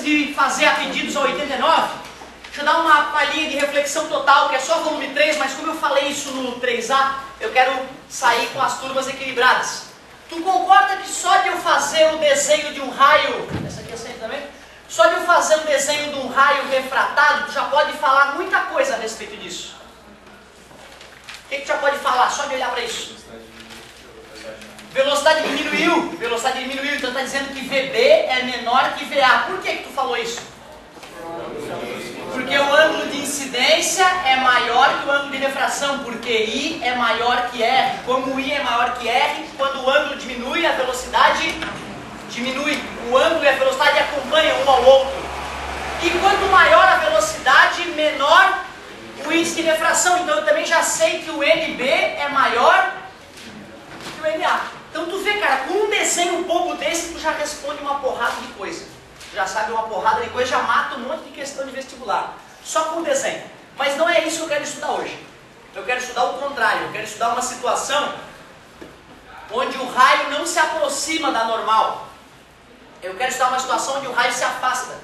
de fazer a pedidos ao 89, deixa eu dar uma palhinha de reflexão total, que é só volume 3, mas como eu falei isso no 3A, eu quero sair com as turmas equilibradas. Tu concorda que só de eu fazer o desenho de um raio, essa aqui é sempre também? Só de eu fazer o desenho de um raio refratado, tu já pode falar muita coisa a respeito disso. O que tu já pode falar, só de olhar para isso? Velocidade diminuiu, então está dizendo que VB é menor que VA. Por que tu falou isso? Porque o ângulo de incidência é maior que o ângulo de refração, porque I é maior que R. Como I é maior que R, quando o ângulo diminui, a velocidade diminui. O ângulo e a velocidade acompanham um ao outro. E quanto maior a velocidade, menor o índice de refração. Então eu também já sei que o NB é maior que o NA. Então tu vê, cara, com um desenho bobo desse, tu já responde uma porrada de coisa. Tu já sabe uma porrada de coisa, já mata um monte de questão de vestibular. Só com o desenho. Mas não é isso que eu quero estudar hoje. Eu quero estudar o contrário. Eu quero estudar uma situação onde o raio não se aproxima da normal. Eu quero estudar uma situação onde o raio se afasta.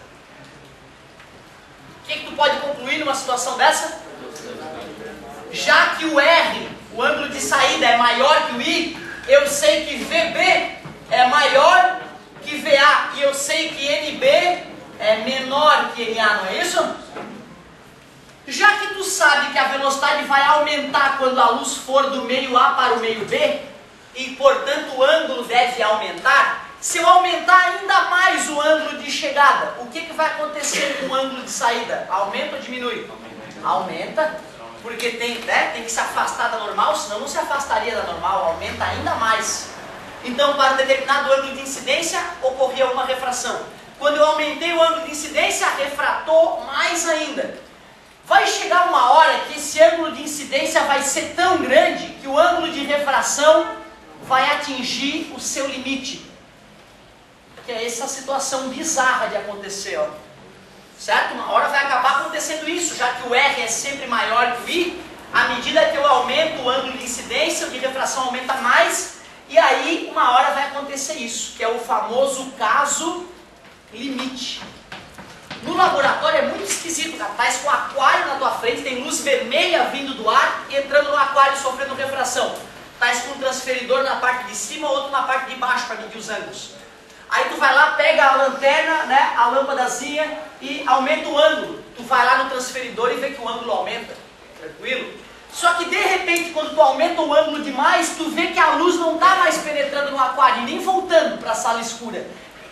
O que tu pode concluir numa situação dessa? Já que o R, o ângulo de saída, é maior que o I, eu sei que VB é maior que VA. E eu sei que NB é menor que NA, não é isso? Já que tu sabe que a velocidade vai aumentar quando a luz for do meio A para o meio B, e portanto o ângulo deve aumentar, se eu aumentar ainda mais o ângulo de chegada, o que vai acontecer com o ângulo de saída? Aumenta ou diminui? Aumenta, porque tem que se afastar da normal, senão não se afastaria da normal, aumenta ainda mais. Então, para determinado ângulo de incidência, ocorria uma refração. Quando eu aumentei o ângulo de incidência, refratou mais ainda. Vai chegar uma hora que esse ângulo de incidência vai ser tão grande que o ângulo de refração vai atingir o seu limite. Que é essa situação bizarra de acontecer, ó. Certo? Uma hora vai acabar acontecendo isso, já que o R é sempre maior que o I, à medida que eu aumento o ângulo de incidência, o de refração aumenta mais, e aí uma hora vai acontecer isso, que é o famoso caso limite. No laboratório é muito esquisito, cara. Tá com um aquário na tua frente, tem luz vermelha vindo do ar, entrando no aquário sofrendo refração. Tá com um transferidor na parte de cima, outro na parte de baixo para medir os ângulos. Aí tu vai lá, pega a lanterna, né, a lâmpadazinha e aumenta o ângulo. Tu vai lá no transferidor e vê que o ângulo aumenta. Tranquilo? Só que de repente, quando tu aumenta o ângulo demais, tu vê que a luz não está mais penetrando no aquário e nem voltando para a sala escura.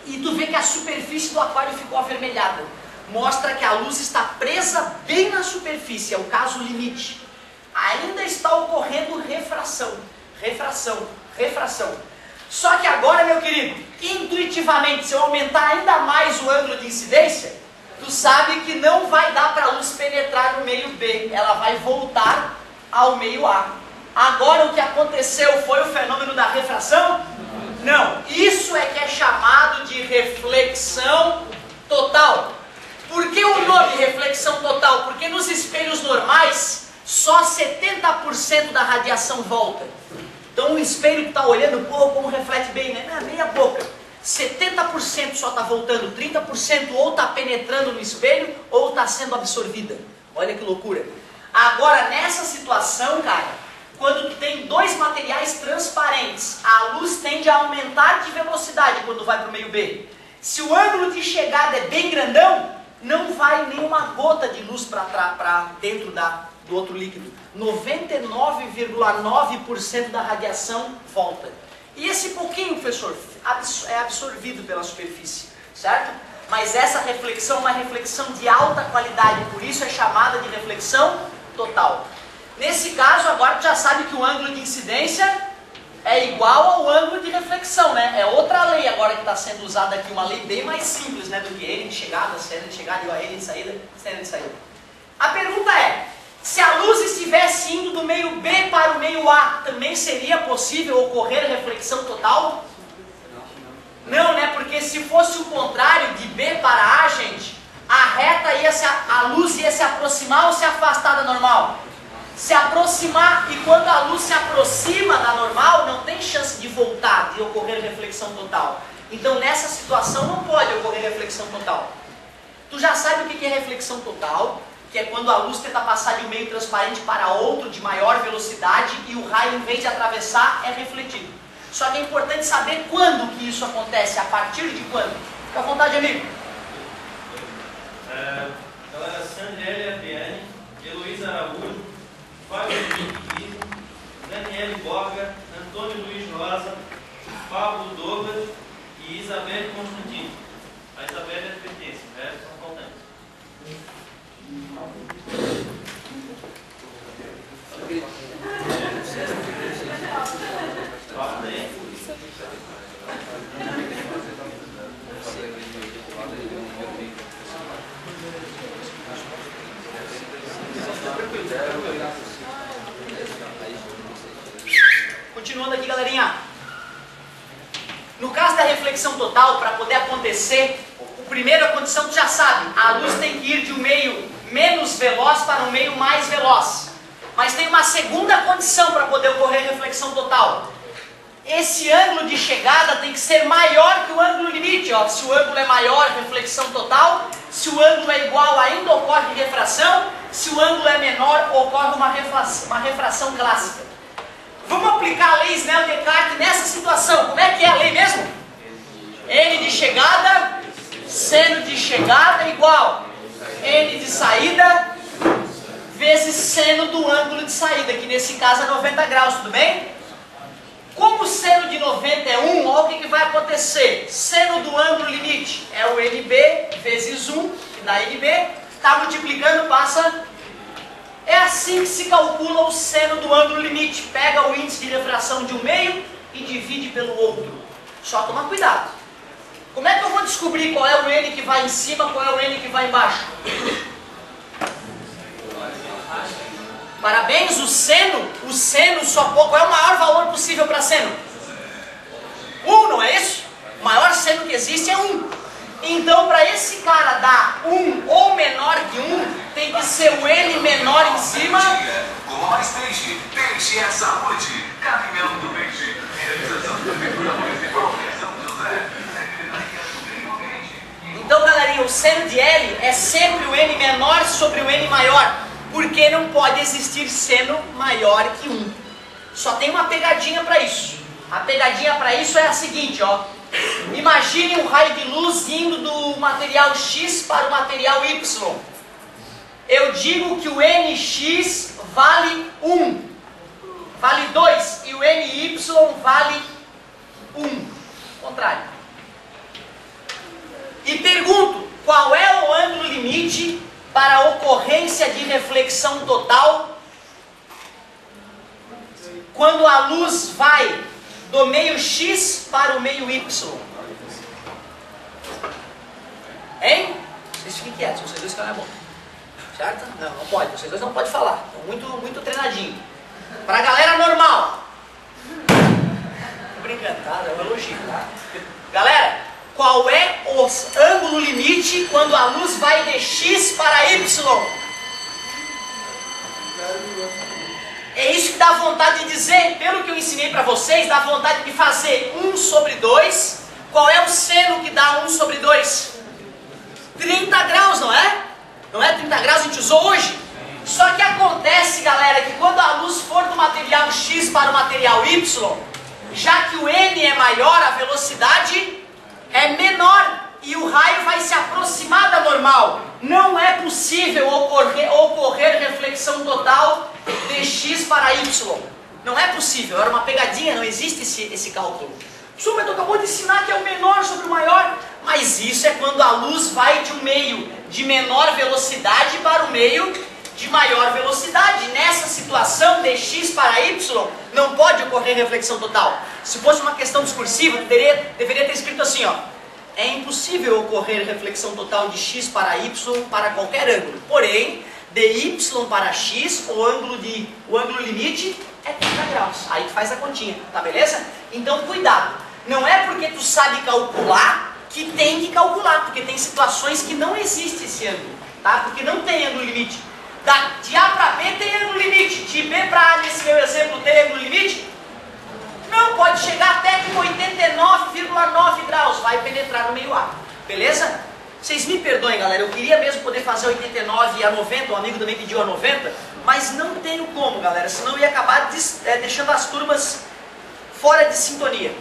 E tu vê que a superfície do aquário ficou avermelhada. Mostra que a luz está presa bem na superfície, é o caso limite. Ainda está ocorrendo refração, refração, refração. Só que agora, meu querido, intuitivamente, se eu aumentar ainda mais o ângulo de incidência, tu sabe que não vai dar para a luz penetrar no meio B, ela vai voltar ao meio A. Agora o que aconteceu foi o fenômeno da refração? Não, isso é que é chamado de reflexão total. Por que o nome reflexão total? Porque nos espelhos normais, só 70% da radiação volta. Então o espelho que está olhando, pô, como reflete bem, né? Meia boca. 70% só está voltando, 30% ou está penetrando no espelho, ou está sendo absorvida. Olha que loucura. Agora, nessa situação, cara, quando tu tem dois materiais transparentes, a luz tende a aumentar de velocidade quando vai para o meio B. Se o ângulo de chegada é bem grandão, não vai nenhuma gota de luz para dentro do outro líquido. 99,9% da radiação volta. E esse pouquinho, professor, é absorvido pela superfície, certo? Mas essa reflexão é uma reflexão de alta qualidade, por isso é chamada de reflexão total. Nesse caso, agora tu já sabe que o ângulo de incidência é igual ao ângulo de reflexão, né? É outra lei agora que está sendo usada aqui, uma lei bem mais simples, né? Do que N de chegada, N de chegada igual a N de saída, N de saída. A pergunta é, se a luz estivesse indo do meio B para o meio A, também seria possível ocorrer reflexão total? Não, né? Porque se fosse o contrário, de B para A, gente, a luz ia se aproximar ou se afastar da normal? Se aproximar, e quando a luz se aproxima da normal, não tem chance de voltar, de ocorrer reflexão total. Então nessa situação não pode ocorrer reflexão total. Tu já sabe o que é reflexão total, que é quando a luz tenta passar de um meio transparente para outro de maior velocidade e o raio, em vez de atravessar, é refletido. Só que é importante saber quando que isso acontece, a partir de quando. Fica à vontade, amigo. Galera, Sandriele Adriane, Heloísa Araújo, Fábio Henrique, Daniele Borga, Antônio Luiz Rosa, Pablo Douglas e Isabelle Constantino. A Isabelle é pertence, o resto são faltantes. Continuando aqui, galerinha. No caso da reflexão total, para poder acontecer, a primeira condição tu já sabe, a luz tem que ir de um meio menos veloz para um meio mais veloz. Mas tem uma segunda condição para poder ocorrer reflexão total. Esse ângulo de chegada tem que ser maior que o ângulo limite. Ó. Se o ângulo é maior, reflexão total. Se o ângulo é igual, ainda ocorre refração. Se o ângulo é menor, ocorre uma refração clássica. Vamos aplicar a lei Snell-Descartes nessa situação. Como é que é a lei mesmo? N de chegada, seno de chegada igual N de saída vezes seno do ângulo de saída, que nesse caso é 90 graus, tudo bem? Como o seno de 90 é 1, olha o que vai acontecer. Seno do ângulo limite é o NB vezes 1, que dá NB, está multiplicando, passa. É assim que se calcula o seno do ângulo limite. Pega o índice de refração de um meio e divide pelo outro. Só tomar cuidado. Como é que eu vou descobrir qual é o N que vai em cima, qual é o N que vai embaixo? Parabéns, o seno só qual é o maior valor possível para seno? 1, não é isso? O maior seno que existe é 1. Então, para esse cara dar 1 ou menor que 1, tem que ser o N menor em cima. Com mais peixe, peixe é saúde. Caminhão do peixe. Realização da Prefeitura Municipal de São José. Então, galerinha, o seno de L é sempre o N menor sobre o N maior. Porque não pode existir seno maior que 1. Só tem uma pegadinha para isso. A pegadinha para isso é a seguinte, ó. Imagine um raio de luz indo do material X para o material Y. Eu digo que o NX vale 1, vale 2, e o NY vale 1. Contrário. E pergunto, qual é o ângulo limite para a ocorrência de reflexão total quando a luz vai do meio X para o meio Y? Hein? Vocês fiquem quietos, vocês dois ficarem bom. Certo? Não, não pode, vocês dois não podem falar. Estão muito treinadinho. Para a galera normal. Tô brincando, tá? É um elogio, tá? Galera, qual é o ângulo limite quando a luz vai de X para Y? É isso que dá vontade de dizer, pelo que eu ensinei para vocês, dá vontade de fazer 1 sobre 2. Qual é o seno que dá 1 sobre 2? 30 graus, não é? Não é 30 graus, a gente usou hoje? Só que acontece, galera, que quando a luz for do material X para o material Y, já que o N é maior, a velocidade é menor e o raio vai se aproximar da normal. Não é possível ocorrer reflexão total de X para Y. Não é possível, era uma pegadinha, não existe esse cálculo. Mas tu acabou de ensinar que é o menor sobre o maior. Mas isso é quando a luz vai de um meio de menor velocidade para o meio de maior velocidade. Nessa situação, de X para Y, não pode ocorrer reflexão total. Se fosse uma questão discursiva, deveria ter escrito assim, ó. É impossível ocorrer reflexão total de X para Y para qualquer ângulo. Porém, de Y para X, o ângulo limite é 30 graus. Aí tu faz a continha, tá beleza? Então, cuidado. Não é porque tu sabe calcular que tem que calcular, porque tem situações que não existe esse ângulo, tá? Porque não tem ângulo limite. De A para B tem ângulo limite, de B para A, nesse meu exemplo, tem ângulo limite? Não, pode chegar até com 89,9 graus, vai penetrar no meio A, beleza? Vocês me perdoem, galera, eu queria mesmo poder fazer 89 e a 90, um amigo também pediu a 90, mas não tenho como, galera, senão eu ia acabar deixando as turmas fora de sintonia.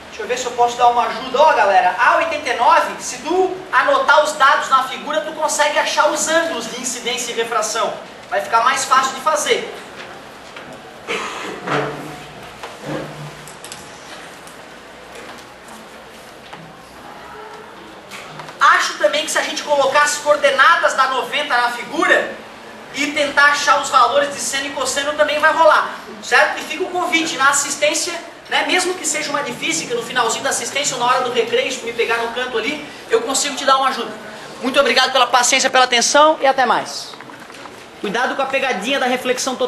Deixa eu ver se eu posso dar uma ajuda. Ó, galera, a 89, se tu anotar os dados na figura, tu consegue achar os ângulos de incidência e refração. Vai ficar mais fácil de fazer. Acho também que se a gente colocar as coordenadas da 90 na figura e tentar achar os valores de seno e cosseno também vai rolar, certo? E fica o convite na assistência, né? Mesmo que seja uma de física, no finalzinho da assistência ou na hora do recreio, se tu me pegar no canto ali, eu consigo te dar uma ajuda. Muito obrigado pela paciência, pela atenção e até mais. Cuidado com a pegadinha da reflexão total.